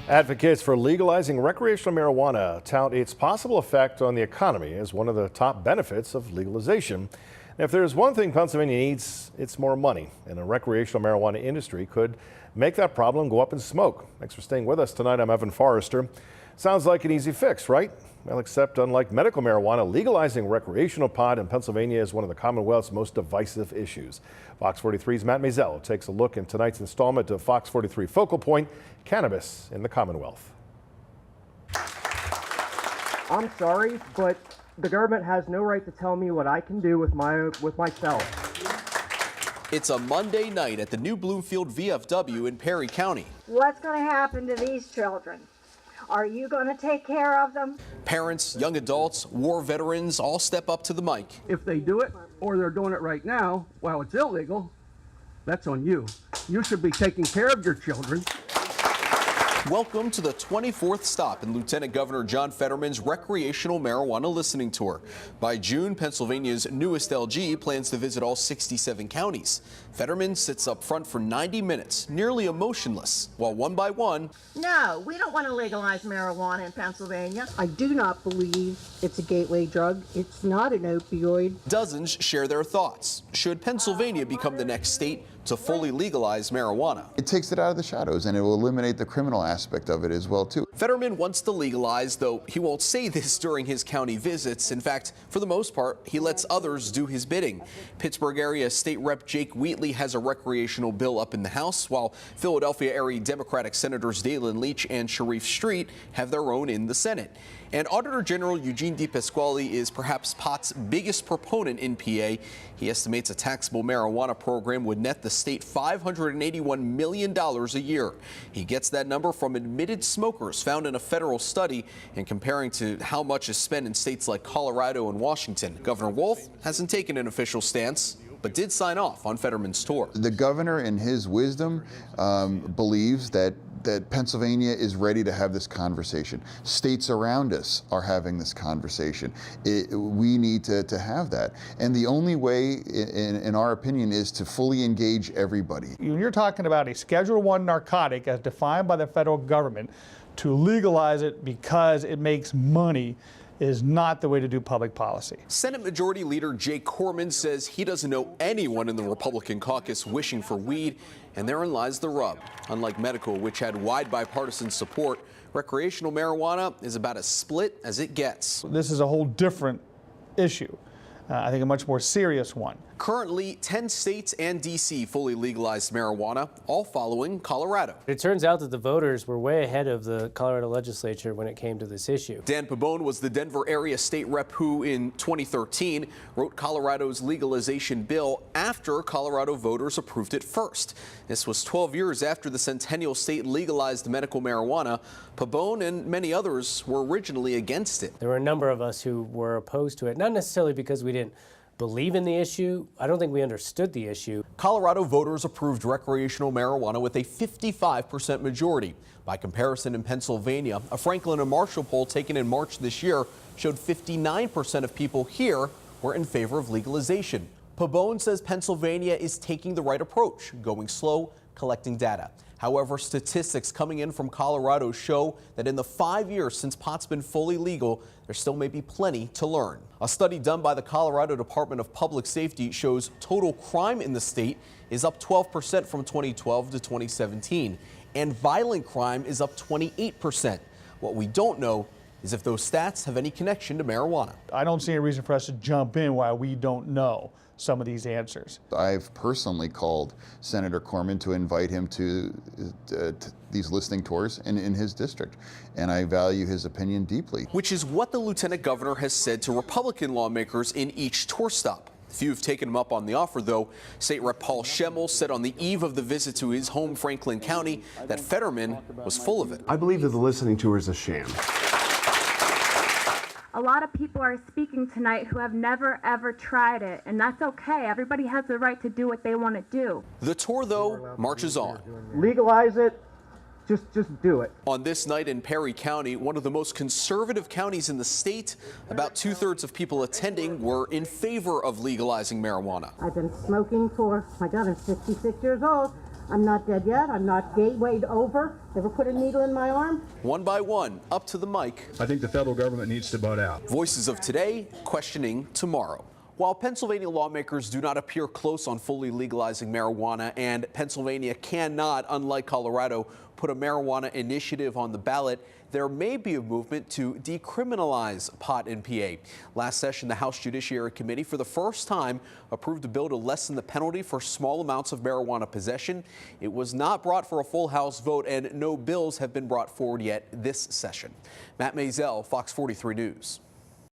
Advocates for legalizing recreational marijuana tout its possible effect on the economy as one of the top benefits of legalization. And if there's one thing Pennsylvania needs, it's more money, and the recreational marijuana industry could make that problem go up in smoke. Thanks for staying with us tonight. I'm Evan Forrester. Sounds like an easy fix, right? Well, except unlike medical marijuana, legalizing recreational pot in Pennsylvania is one of the Commonwealth's most divisive issues. Fox 43's Matt Maisel takes a look in tonight's installment of Fox 43 Focal Point, Cannabis in the Commonwealth. I'm sorry, but the government has no right to tell me what I can do with myself. It's a Monday night at the new Bloomfield VFW in Perry County. What's going to happen to these children? Are you going to take care of them? Parents, young adults, war veterans all step up to the mic. If they do it, or they're doing it right now while it's illegal, that's on you. You should be taking care of your children. Welcome to the 24th stop in Lieutenant Governor John Fetterman's recreational marijuana listening tour. By June, Pennsylvania's newest LG plans to visit all 67 counties. Fetterman sits up front for 90 minutes, nearly emotionless, while one by one. No, we don't want to legalize marijuana in Pennsylvania. I do not believe it's a gateway drug. It's not an opioid. Dozens share their thoughts. Should Pennsylvania become the next state to fully legalize marijuana? It takes it out of the shadows, and it will eliminate the criminal aspect of it as well, too. Fetterman wants to legalize, though he won't say this during his county visits. In fact, for the most part, he lets others do his bidding. Pittsburgh area State Rep Jake Wheatley has a recreational bill up in the House, while Philadelphia area Democratic Senators Dalen Leach and Sharif Street have their own in the Senate. And Auditor General Eugene DePasquale is perhaps pot's biggest proponent in PA. He estimates a taxable marijuana program would net the state $581 million a year. He gets that number from admitted smokers found in a federal study and comparing to how much is spent in states like Colorado and Washington. Governor Wolf hasn't taken an official stance, but did sign off on Fetterman's tour. The governor, in his wisdom, believes that Pennsylvania is ready to have this conversation. States around us are having this conversation. We need to have that. And the only way, in our opinion, is to fully engage everybody. When you're talking about a Schedule I narcotic as defined by the federal government, to legalize it because it makes money is not the way to do public policy. Senate Majority Leader Jake Corman says he doesn't know anyone in the Republican caucus wishing for weed, and therein lies the rub. Unlike medical, which had wide bipartisan support, recreational marijuana is about as split as it gets. This is a whole different issue. I think a much more serious one. Currently, 10 states and D.C. fully legalized marijuana, all following Colorado. It turns out that the voters were way ahead of the Colorado legislature when it came to this issue. Dan Pabon was the Denver area state rep who, in 2013, wrote Colorado's legalization bill after Colorado voters approved it first. This was 12 years after the Centennial state legalized medical marijuana. Pabon and many others were originally against it. There were a number of us who were opposed to it, not necessarily because we didn't believe in the issue. I don't think we understood the issue. Colorado voters approved recreational marijuana with a 55% majority. By comparison, in Pennsylvania, a Franklin and Marshall poll taken in March this year showed 59% of people here were in favor of legalization. Pabon says Pennsylvania is taking the right approach, going slow, collecting data. However, statistics coming in from Colorado show that in the 5 years since pot's been fully legal, there still may be plenty to learn. A study done by the Colorado Department of Public Safety shows total crime in the state is up 12% from 2012 to 2017, and violent crime is up 28%. What we don't know is if those stats have any connection to marijuana. I don't see any reason for us to jump in while we don't know some of these answers. I've personally called Senator Corman to invite him to these listening tours in his district, and I value his opinion deeply. Which is what the lieutenant governor has said to Republican lawmakers in each tour stop. Few have taken him up on the offer, though. State Rep Paul Schemmel said on the eve of the visit to his home, Franklin County, that Fetterman was full of it. I believe that the listening tour is a sham. A lot of people are speaking tonight who have never, ever tried it, and that's okay. Everybody has the right to do what they want to do. The tour, though, marches on. Legalize it. Just do it. On this night in Perry County, one of the most conservative counties in the state, about 2/3 of people attending were in favor of legalizing marijuana. I've been smoking for, my God, I'm 66 years old. I'm not dead yet. I'm not gatewayed over. Never put a needle in my arm. One by one, up to the mic. I think the federal government needs to butt out. Voices of today, questioning tomorrow. While Pennsylvania lawmakers do not appear close on fully legalizing marijuana, and Pennsylvania cannot, unlike Colorado, put a marijuana initiative on the ballot, there may be a movement to decriminalize pot in PA. Last session, the House Judiciary Committee, for the first time, approved a bill to lessen the penalty for small amounts of marijuana possession. It was not brought for a full House vote, and no bills have been brought forward yet this session. Matt Maisel, Fox 43 News.